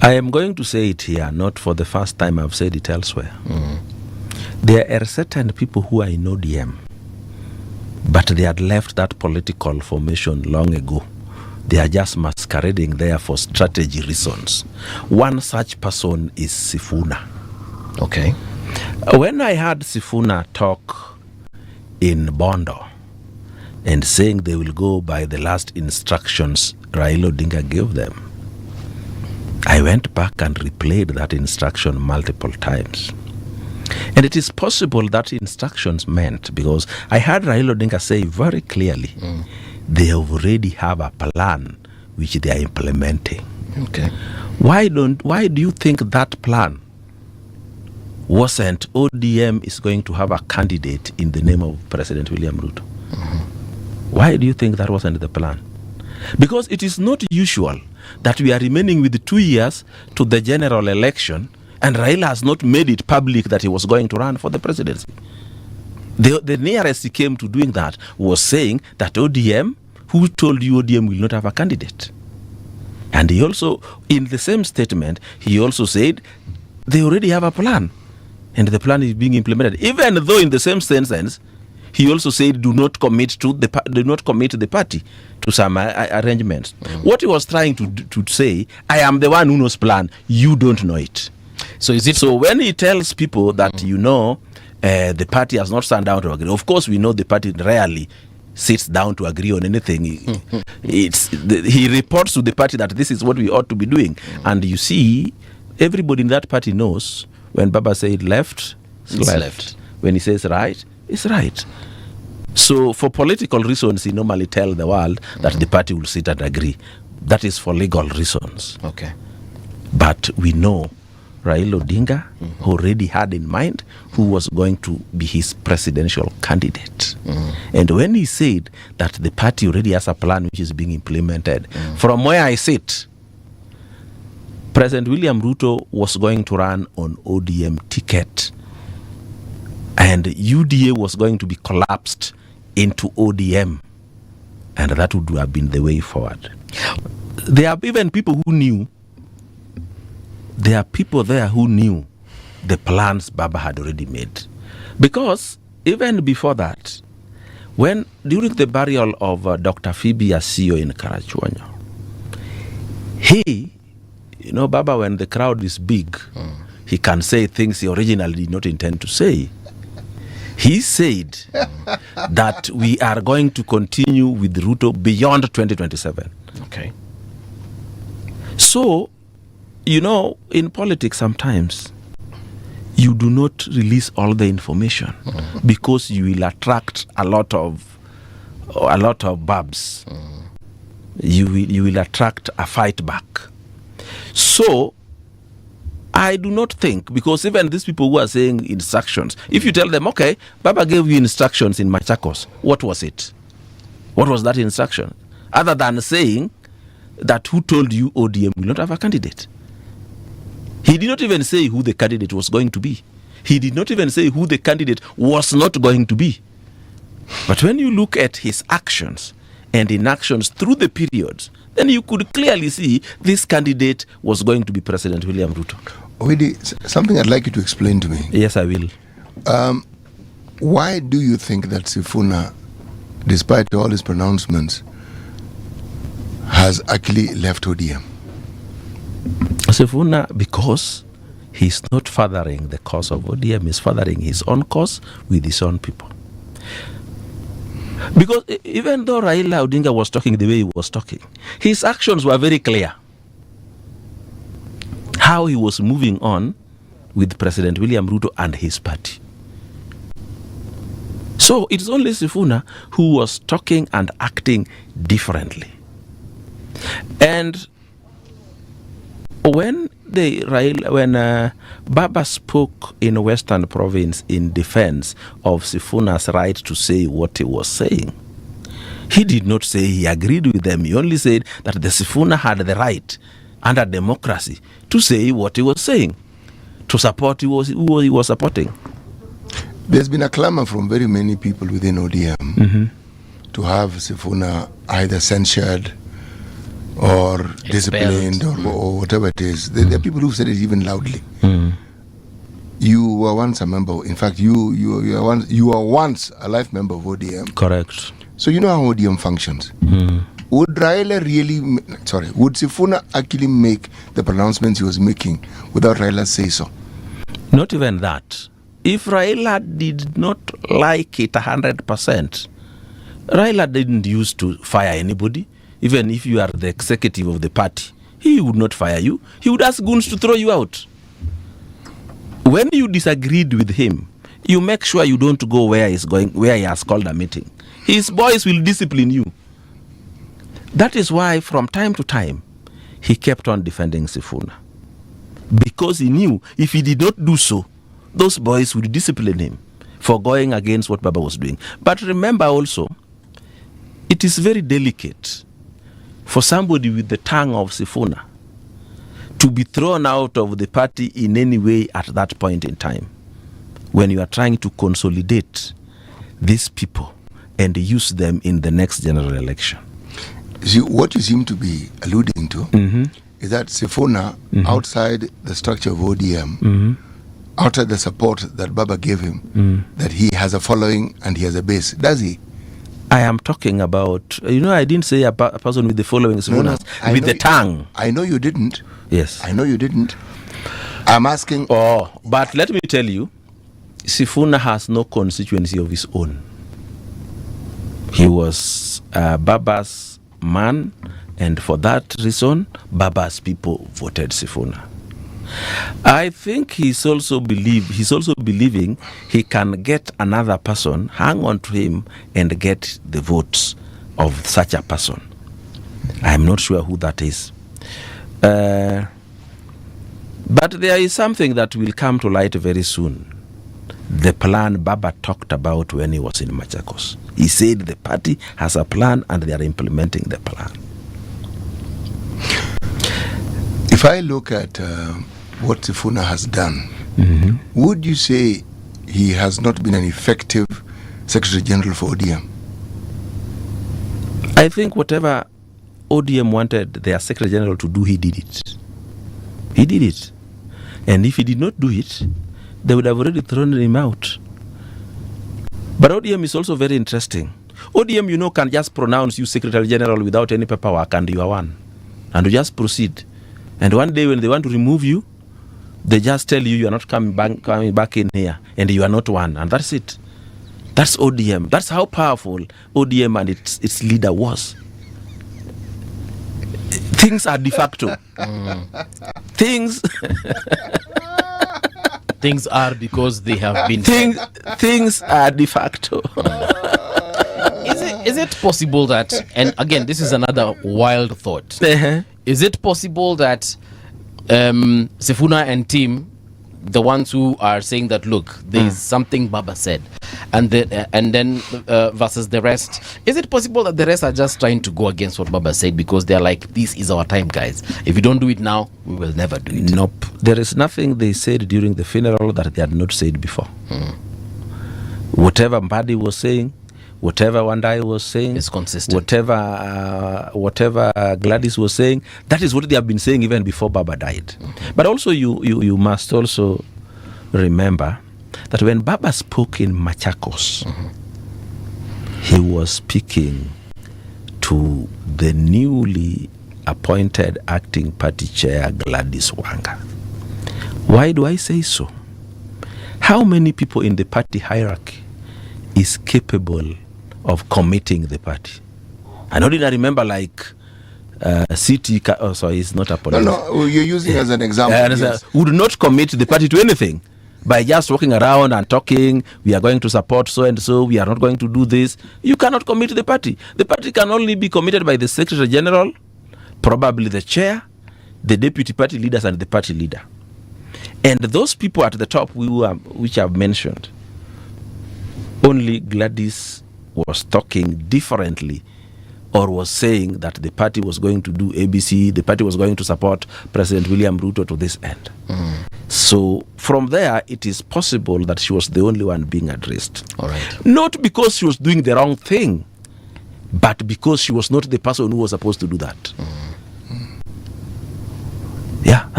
I am going to say it here, not for the first time. I've said it elsewhere. There are certain people who are in ODM, but they had left that political formation long ago. They are just masquerading there for strategy reasons. One such person is Sifuna. Okay. When I heard Sifuna talk in Bondo and saying they will go by the last instructions Raila Odinga gave them, I went back and replayed that instruction multiple times. And it is possible that instructions meant, because I heard Raila Odinga say very clearly, they already have a plan which they are implementing. Okay. Why do you think that plan wasn't ODM is going to have a candidate in the name of President William Ruto? Why do you think that wasn't the plan? Because it is not usual that we are remaining with 2 years to the general election and Raila has not made it public that he was going to run for the presidency. The nearest he came to doing that was saying that ODM, who told you ODM will not have a candidate? And he also, in the same statement, he also said they already have a plan and the plan is being implemented. Even though in the same sentence, he also said do not commit the party to some arrangements. What he was trying to say, I am the one who knows plan, you don't know it. So is it so when he tells people that the party has not sat down to agree, of course we know the party rarely sits down to agree on anything. He reports to the party that this is what we ought to be doing. And you see, everybody in that party knows when Baba said left, it's left. When he says right, it's right. So for political reasons, he normally tell the world that the party will sit and agree. That is for legal reasons. Okay. But we know Raila Odinga already had in mind who was going to be his presidential candidate. And when he said that the party already has a plan which is being implemented, from where I sit, President William Ruto was going to run on ODM ticket and UDA was going to be collapsed into ODM, and that would have been the way forward. There are even people who knew. There are people there who knew the plans Baba had already made. Because even before that, when during the burial of Dr. Phoebe Asio in Karachuonyo, Baba, when the crowd is big, he can say things he originally did not intend to say. He said that we are going to continue with Ruto beyond 2027. Okay. So, in politics sometimes, you do not release all the information because you will attract a lot of babs. You will attract a fight back. So, I do not think, because even these people who are saying instructions, if you tell them, okay, Baba gave you instructions in Machakos, what was it? What was that instruction? Other than saying that who told you ODM will not have a candidate? He did not even say who the candidate was going to be. He did not even say who the candidate was not going to be. But when you look at his actions and inactions through the periods, then you could clearly see this candidate was going to be President William Ruto. Owidi, something I'd like you to explain to me. Yes, I will. Why do you think that Sifuna, despite all his pronouncements, has actually left ODM? Sifuna, because he's not furthering the cause of ODM, he's furthering his own cause with his own people. Because even though Raila Odinga was talking the way he was talking, his actions were very clear. How he was moving on with President William Ruto and his party. So it's only Sifuna who was talking and acting differently. And when Baba spoke in Western Province in defense of Sifuna's right to say what he was saying, he did not say he agreed with them. He only said that the Sifuna had the right under democracy to say what he was saying, to support who he was supporting. There's been a clamor from very many people within ODM to have Sifuna either censured or disciplined or whatever it is. There are people who've said it even loudly. You were once a member. In fact, you were once a life member of ODM. Correct. So you know how ODM functions. Would Raila would Sifuna actually make the pronouncements he was making without Raila say so? Not even that. If Raila did not like it 100%, Raila didn't used to fire anybody. Even if you are the executive of the party, he would not fire you. He would ask goons to throw you out. When you disagreed with him, you make sure you don't go where he's going, where he has called a meeting. His boys will discipline you. That is why from time to time, he kept on defending Sifuna. Because he knew if he did not do so, those boys would discipline him for going against what Baba was doing. But remember also, it is very delicate for somebody with the tongue of Sifuna to be thrown out of the party in any way at that point in time, when you are trying to consolidate these people and use them in the next general election. See, what you seem to be alluding to is that Sifuna, outside the structure of ODM, outside the support that Baba gave him, that he has a following and he has a base. Does he? I am talking about, I didn't say a person with the following, with the tongue. I know you didn't. Yes. I know you didn't. I'm asking. Oh, but let me tell you, Sifuna has no constituency of his own. He was Baba's man, and for that reason, Baba's people voted Sifuna. I think he's also believing he can get another person, hang on to him, and get the votes of such a person. I'm not sure who that is. But there is something that will come to light very soon. The plan Baba talked about when he was in Machakos. He said the party has a plan and they are implementing the plan. If I look at what Sifuna has done, would you say he has not been an effective Secretary General for ODM? I think whatever ODM wanted their Secretary General to do, he did it. He did it. And if he did not do it, they would have already thrown him out. But ODM is also very interesting. ODM, can just pronounce you Secretary General without any paperwork and you are one. And you just proceed. And one day when they want to remove you, they just tell you are not coming back in here and you are not one. And that's it. That's ODM. That's how powerful ODM and its leader was. Things are de facto. Things are because they have been. Things are de facto. Is it possible that, and again, this is another wild thought, is it possible that Sifuna and team, the ones who are saying that, look, there is something Baba said, and then versus the rest, is it possible that the rest are just trying to go against what Baba said because they're like, this is our time, guys. If we don't do it now, we will never do it. Nope. There is nothing they said during the funeral that they had not said before. Whatever Mbadi was saying, whatever Wandai was saying, is consistent. Whatever Gladys was saying, that is what they have been saying even before Baba died. But also you must also remember that when Baba spoke in Machakos, he was speaking to the newly appointed acting party chair Gladys Wanga. Why do I say so? How many people in the party hierarchy is capable of committing the party? I know, did I remember like City, sorry, it's not a politics. No, you're using as an example. Yes. Would not commit the party to anything by just walking around and talking, we are going to support so and so, we are not going to do this. You cannot commit the party. The party can only be committed by the Secretary General, probably the chair, the deputy party leaders, and the party leader. And those people at the top which I've mentioned, only Gladys was talking differently or was saying that the party was going to do ABC, the party was going to support President William Ruto to this end. So from there, it is possible that she was the only one being addressed. All right. Not because she was doing the wrong thing, but because she was not the person who was supposed to do that. Yeah, that's